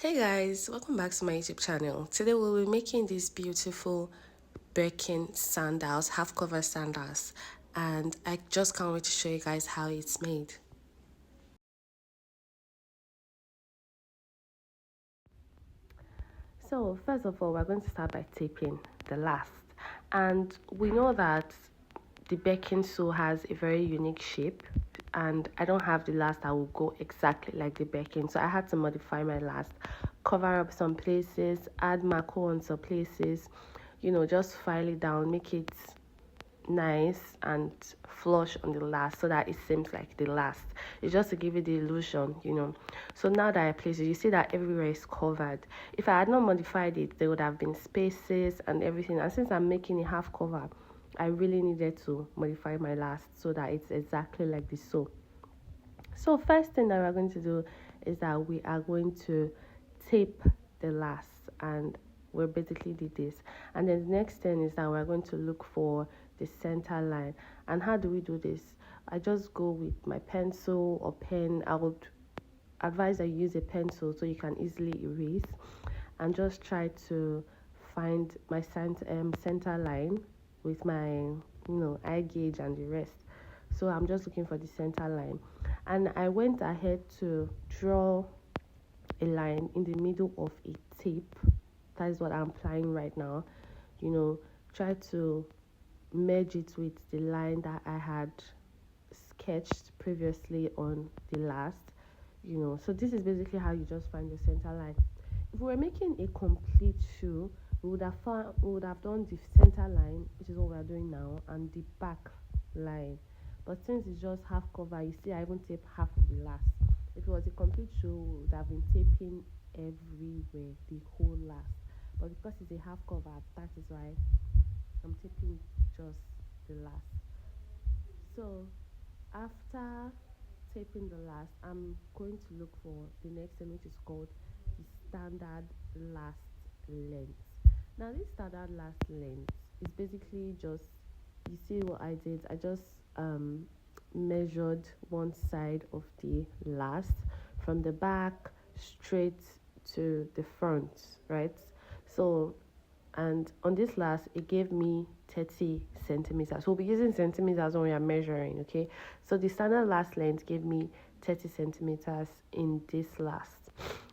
Hey guys, welcome back to my YouTube channel. Today we'll be making these beautiful Birkin sandals, half cover sandals, and I just can't wait to show you guys how it's made. So first of all, we're going to start by taping the last, and we know that the Birkin sole has a very unique shape, and I don't have the last that will go exactly like the Birkin, so I had to modify my last, cover up some places, add marco on some places, just file it down, make it nice and flush on the last so that it seems like the last. It's just to give it the illusion. So now that I place it, you see that everywhere is covered. If I had not modified it, there would have been spaces and everything. And since I'm making a half cover, I really needed to modify my last so that it's exactly like the sole. So first thing that we're going to do is that we are going to tape the last, and we basically did this. And then the next thing is that we're going to look for the center line. And how do we do this? I just go with my pencil or pen. I would advise I use a pencil so you can easily erase, and just try to find my center line with my eye gauge and the rest. So I'm just looking for the center line, and I went ahead to draw a line in the middle of a tape. That is what I'm applying right now. Try to merge it with the line that I had sketched previously on the last. So this is basically how you just find the center line. If we were making a complete shoe, we would have done the center line, which is what we are doing now, and the back line. But since it's just half cover, you see I even tape half of the last. If it was a complete shoe, we would have been taping everywhere, the whole last. But because it's a half cover, that is why I'm taping just the last. So after taping the last, I'm going to look for the next thing, which is called the standard last length. Now this standard last length is basically just, you see what I did, I just measured one side of the last from the back straight to the front, right? So, and on this last, it gave me 30 centimeters. We'll be using centimeters when we are measuring, okay? So the standard last length gave me 30 centimeters in this last.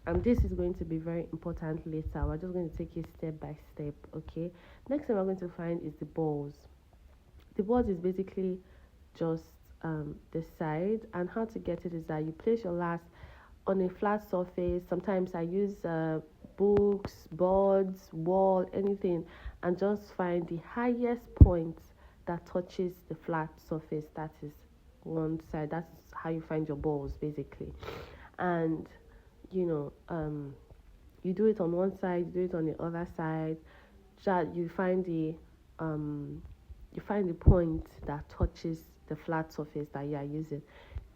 And this is going to be very important later. We're just going to take it step by step, okay? Next thing we're going to find is the balls. The balls is basically just the side, and how to get it is that you place your last on a flat surface. Sometimes I use books, boards, wall, anything, and just find the highest point that touches the flat surface. That is one side. That's how you find your balls basically. And you do it on one side, you do it on the other side. You find the point that touches the flat surface that you are using,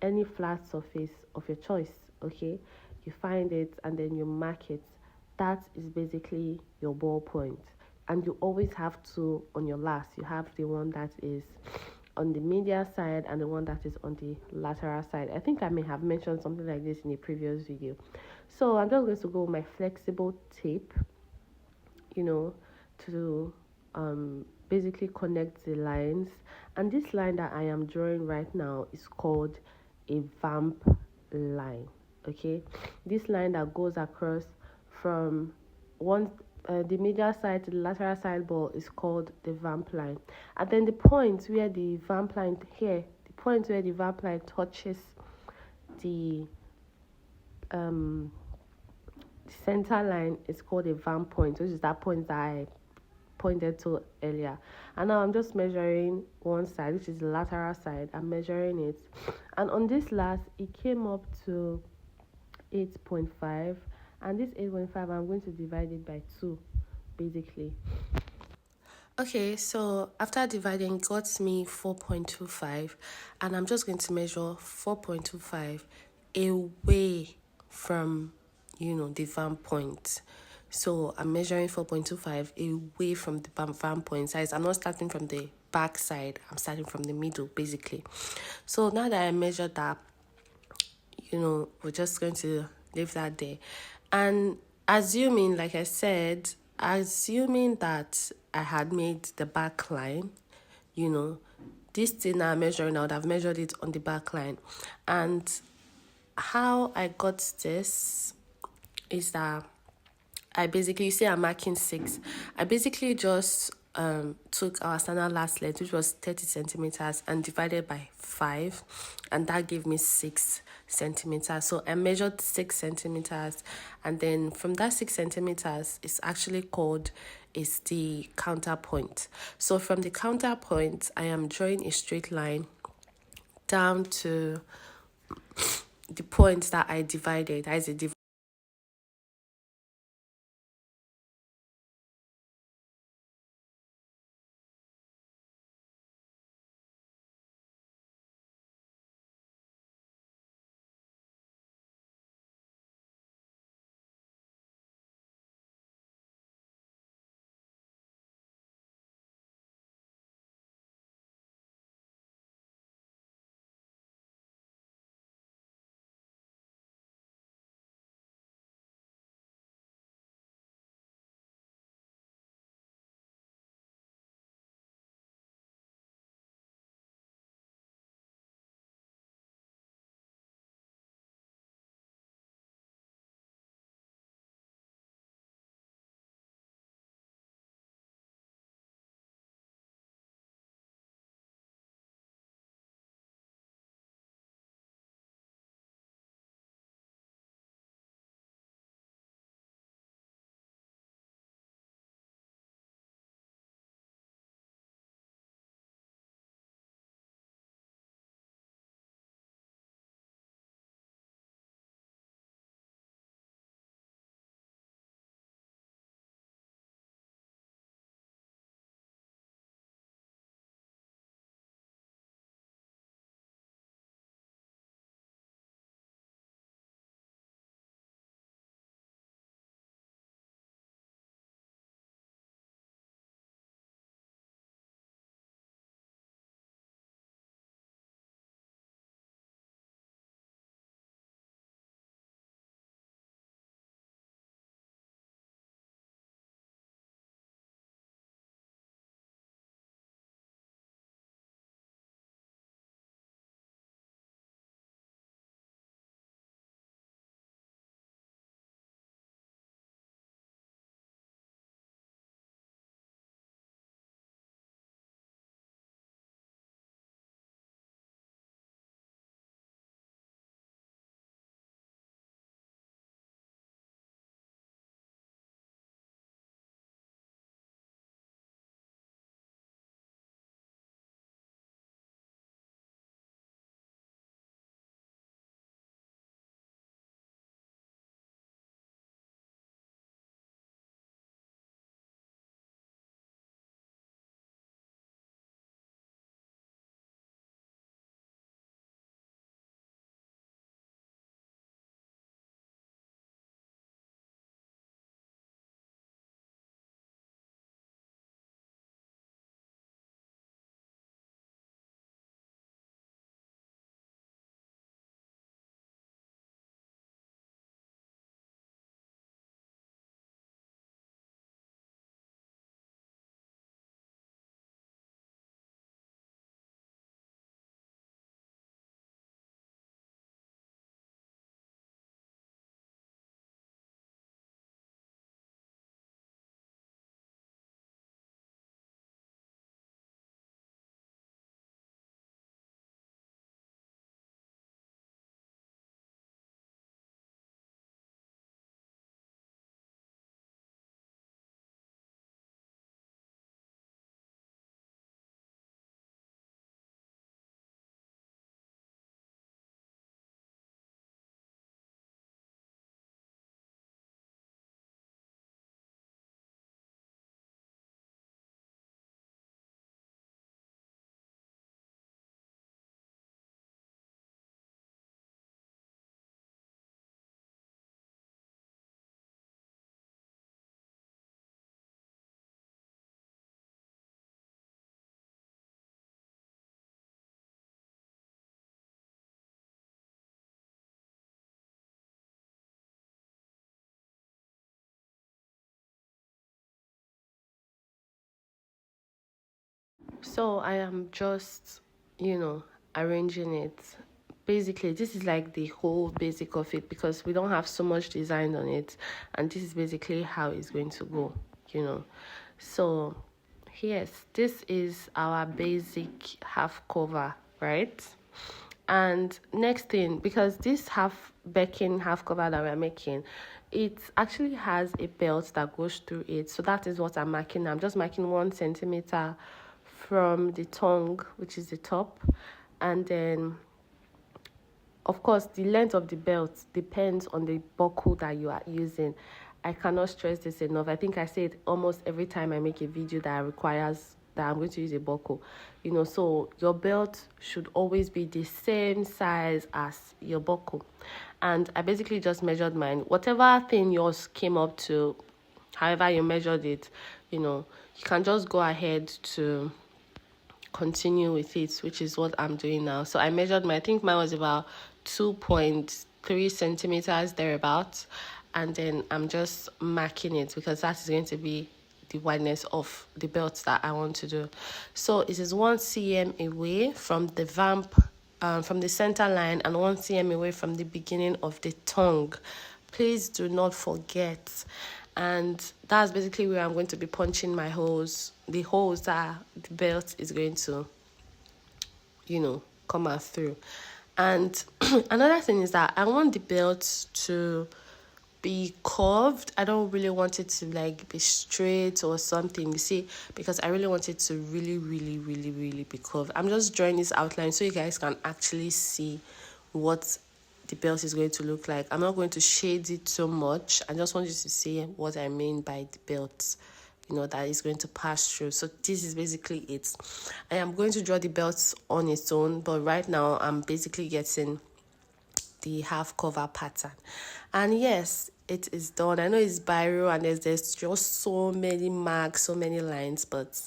any flat surface of your choice, okay? You find it and then you mark it. That is basically your ball point. And you always have two on your last. You have the one that is on the medial side and the one that is on the lateral side. I think I may have mentioned something like this in a previous video. So I'm just going to go with my flexible tape, to basically connect the lines. And this line that I am drawing right now is called a vamp line, okay? This line that goes across from the medial side to the lateral side ball is called the vamp line. And then the point where the vamp line touches the center line is called a vamp point, which is that point that I pointed to earlier. And now I'm just measuring one side, which is the lateral side. I'm measuring it, and on this last, it came up to 8.5, and this 8.5, I'm going to divide it by 2 basically. Okay, so after dividing, it got me 4.25, and I'm just going to measure 4.25 away from the vamp point. So I'm measuring 4.25 away from the vamp point size. I'm not starting from the back side, I'm starting from the middle basically. So now that I measured that, we're just going to leave that there. And assuming, like I said, assuming that I had made the back line, you know, this thing I'm measuring, I would have measured it on the back line. And how I got this is that I basically, you say I'm marking 6. I basically just took our standard last length, which was 30 centimeters, and divided by 5, and that gave me 6 centimeters. So I measured 6 centimeters, and then from that 6 centimeters, it's actually called is the counterpoint. So from the counterpoint, I am drawing a straight line down to the point that I divided as a So I am just, arranging it. Basically, this is like the whole basic of it because we don't have so much design on it, and this is basically how it's going to go, you know. So, yes, this is our basic half cover, right? And next thing, because this half cover that we're making, it actually has a belt that goes through it. So that is what I'm marking. I'm just marking 1 centimeter from the tongue, which is the top, and then of course the length of the belt depends on the buckle that you are using. I cannot stress this enough. I think I say it almost every time I make a video that requires that I'm going to use a buckle. So your belt should always be the same size as your buckle. And I basically just measured mine. Whatever thing yours came up to, however you measured it, you can just go ahead to continue with it, which is what I'm doing now. So I measured I think mine was about 2.3 centimeters thereabouts, and then I'm just marking it because that is going to be the wideness of the belt that I want to do. So it is 1 cm away from the vamp, from the center line, and 1 cm away from the beginning of the tongue. Please do not forget. And that's basically where I'm going to be punching my holes, the holes that the belt is going to, come out through. And another thing is that I want the belt to be curved. I don't really want it to be straight or something, you see, because I really want it to really, really, really, really be curved. I'm just drawing this outline so you guys can actually see what the belt is going to look like. I'm not going to shade it so much. I just want you to see what I mean by the belt, that is going to pass through. So this is basically it. I am going to draw the belt on its own, but right now I'm basically getting the half cover pattern. And yes, it is done. I know it's biro and there's just so many marks, so many lines, but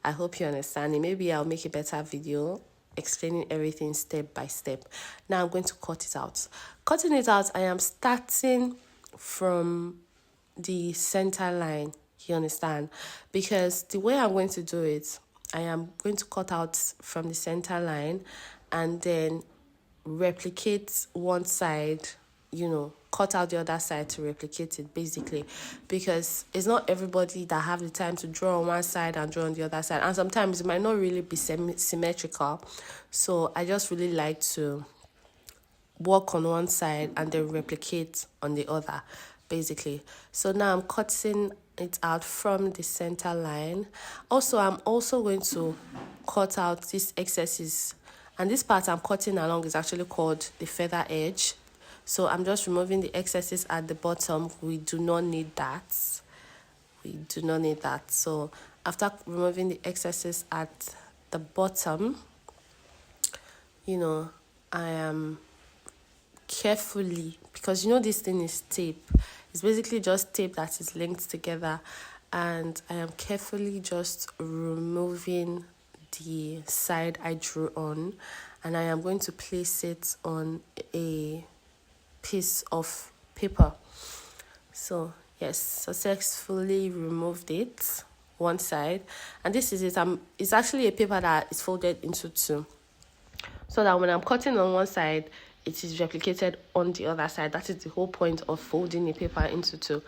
I hope you understand it. Maybe I'll make a better video explaining everything step by step. Now I'm going to cut it out. Cutting it out, I am starting from the center line, you understand? Because the way I'm going to do it, I am going to cut out from the center line and then replicate one side, cut out the other side to replicate it, basically, because it's not everybody that have the time to draw on one side and draw on the other side, and sometimes it might not really be symmetrical. So I just really like to work on one side and then replicate on the other, basically. So now I'm cutting it out from the center line. Also, I'm also going to cut out these excesses, and this part I'm cutting along is actually called the feather edge. So I'm just removing the excesses at the bottom. We do not need that. So after removing the excesses at the bottom, I am carefully, because this thing is tape. It's basically just tape that is linked together, and I am carefully just removing the side I drew on, and I am going to place it on a piece of paper. So yes, successfully removed it, one side, and this is it. It's actually a paper that is folded into two, so that when I'm cutting on one side, it is replicated on the other side. That is the whole point of folding a paper into two.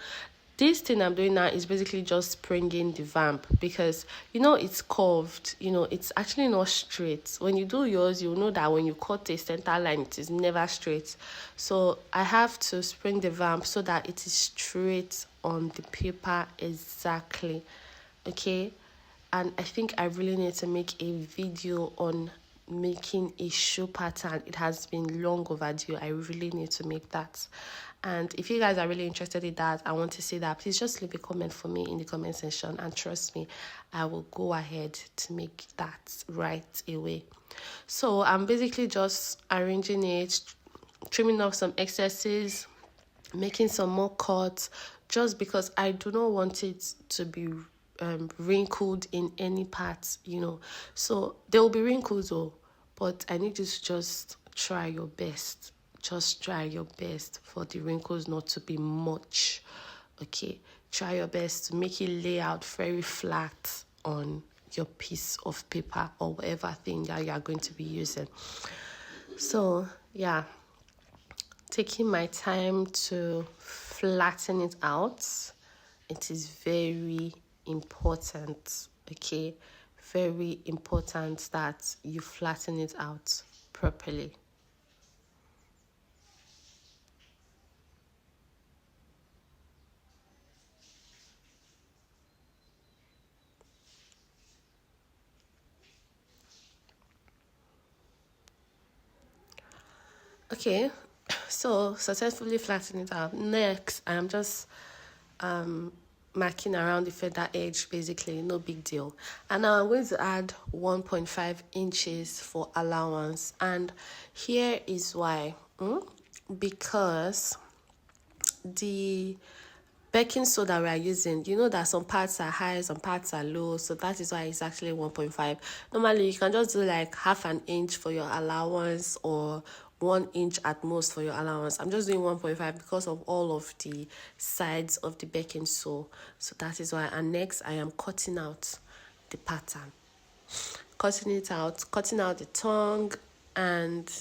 This thing I'm doing now is basically just springing the vamp, because it's curved, it's actually not straight. When you do yours, you know that when you cut a center line, it is never straight. So I have to spring the vamp so that it is straight on the paper exactly. Okay, and I think I really need to make a video on making a shoe pattern. It has been long overdue. I really need to make that. And if you guys are really interested in that, I want to see that, please just leave a comment for me in the comment section, and trust me, I will go ahead to make that right away. So I'm basically just arranging it, trimming off some excesses, making some more cuts, just because I do not want it to be wrinkled in any part, So there will be wrinkles, but I need you to just try your best. Just try your best for the wrinkles not to be much. Okay, try your best to make it lay out very flat on your piece of paper or whatever thing that you are going to be using. So yeah, taking my time to flatten it out. It is very important, okay? Very important that you flatten it out properly. Okay, so successfully flatten it out. Next, I'm just marking around the feather edge, basically, no big deal. And now I'm going to add 1.5 inches for allowance. And here is why. Because the baking soda we are using, you know that some parts are high, some parts are low, so that is why it's actually 1.5. Normally you can just do like half an inch for your allowance or 1 inch at most for your allowance. I'm just doing 1.5 because of all of the sides of the baking so that is why. And next I am cutting out the pattern, cutting out the tongue, and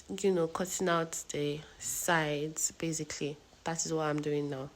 cutting out the sides. Basically, that is what I'm doing now.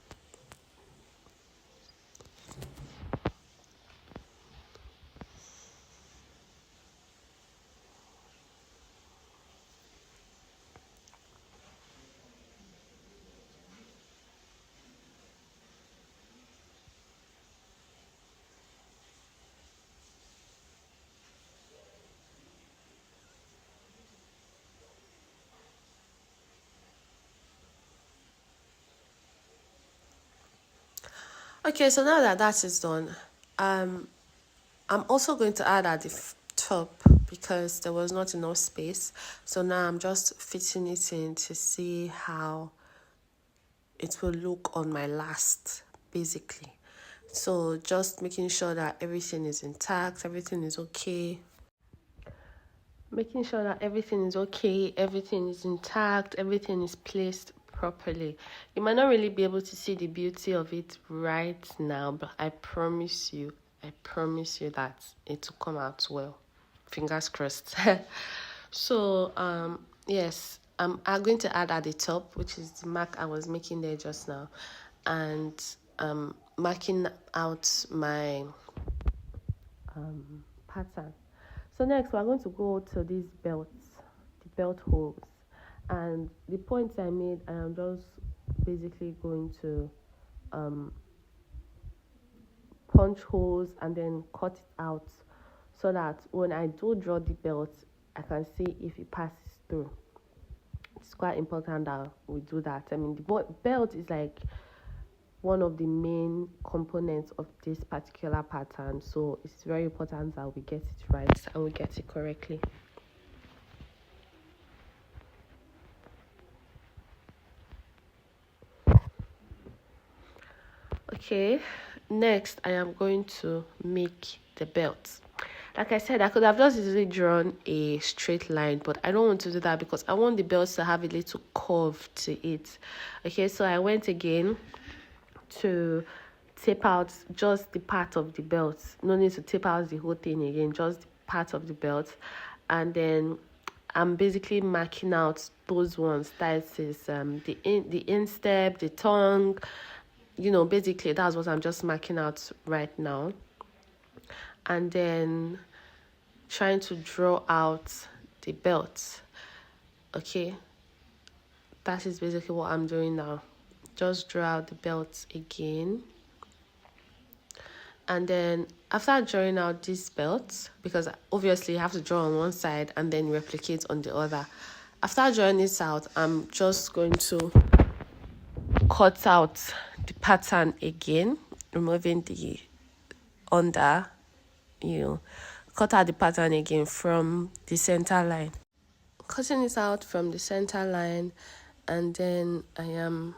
Okay, so now that that is done, I'm also going to add at the top because there was not enough space. So now I'm just fitting it in to see how it will look on my last, basically. So just making sure that everything is intact, everything is okay. Making sure that everything is okay, everything is intact, everything is placed properly. You might not really be able to see the beauty of it right now, but I promise you that it will come out well. Fingers crossed. So yes, I'm going to add at the top, which is the mark I was making there just now, and marking out my pattern. So next we're going to go to these belts, the belt holes, and the points I made, I am just basically going to punch holes and then cut it out so that when I do draw the belt, I can see if it passes through. It's quite important that we do that. I mean, the belt is like one of the main components of this particular pattern, so it's very important that we get it right and we get it correctly. Okay, next I am going to make the belt. Like I said, I could have just easily drawn a straight line, but I don't want to do that because I want the belt to have a little curve to it. Okay, so I went again to tape out just the part of the belt. No need to tape out the whole thing again, just the part of the belt. And then I'm basically marking out those ones. That is the instep, the tongue. Basically that's what I'm just marking out right now. And then trying to draw out the belt. Okay, that is basically what I'm doing now. Just draw out the belt again. And then after drawing out this belt, because obviously you have to draw on one side and then replicate on the other. After drawing this out, I'm just going to cut out the pattern again, removing the under, cut out the pattern again from the center line. Cutting it out from the center line, and then I am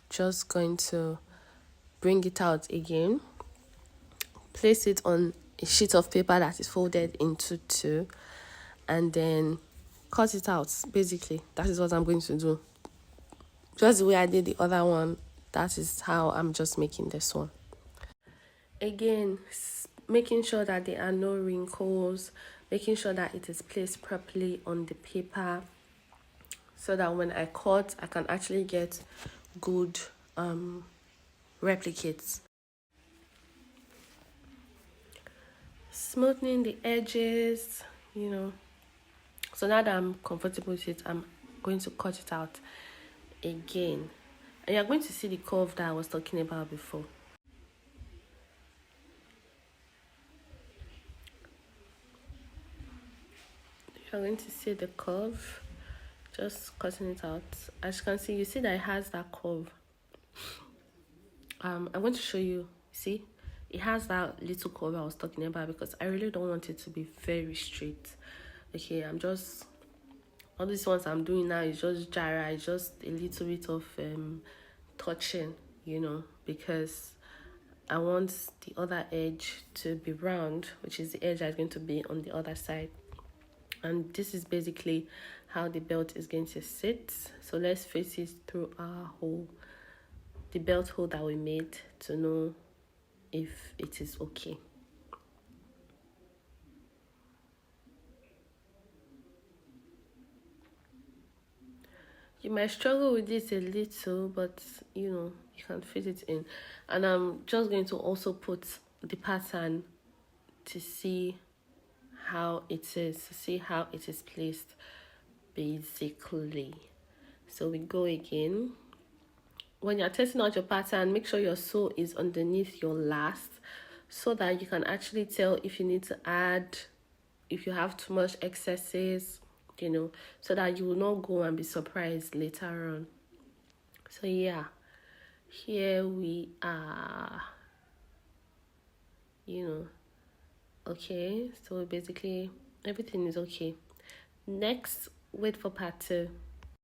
just going to bring it out again, place it on a sheet of paper that is folded into two, and then cut it out. Basically, that is what I'm going to do. Just the way I did the other one, that is how I'm just making this one. Again, making sure that there are no wrinkles, making sure that it is placed properly on the paper, so that when I cut, I can actually get good replicates. Smoothing the edges, you know. So now that I'm comfortable with it, I'm going to cut it out again. And you're going to see the curve that I was talking about before. You're going to see the curve, just cutting it out. As you can see, you see that it has that curve. I'm going to show you. See, it has that little curve I was talking about, because I really don't want it to be very straight. Okay, I'm just, all these ones I'm doing now is just gyra, it's just a little bit of touching, you know, because I want the other edge to be round, which is the edge that's going to be on the other side. And this is basically how the belt is going to sit. So let's face it through our hole, the belt hole that we made, to know if it is okay. You might struggle with this a little, but you know, you can fit it in. And I'm just going to also put the pattern to see how it is, placed basically. So we go again. When you're testing out your pattern, make sure your sew is underneath your last, so that you can actually tell if you need to add, if you have too much excesses, you know, so that you will not go and be surprised later on. So yeah, here we are, you know. Okay, so basically everything is okay. Next, wait for part 2.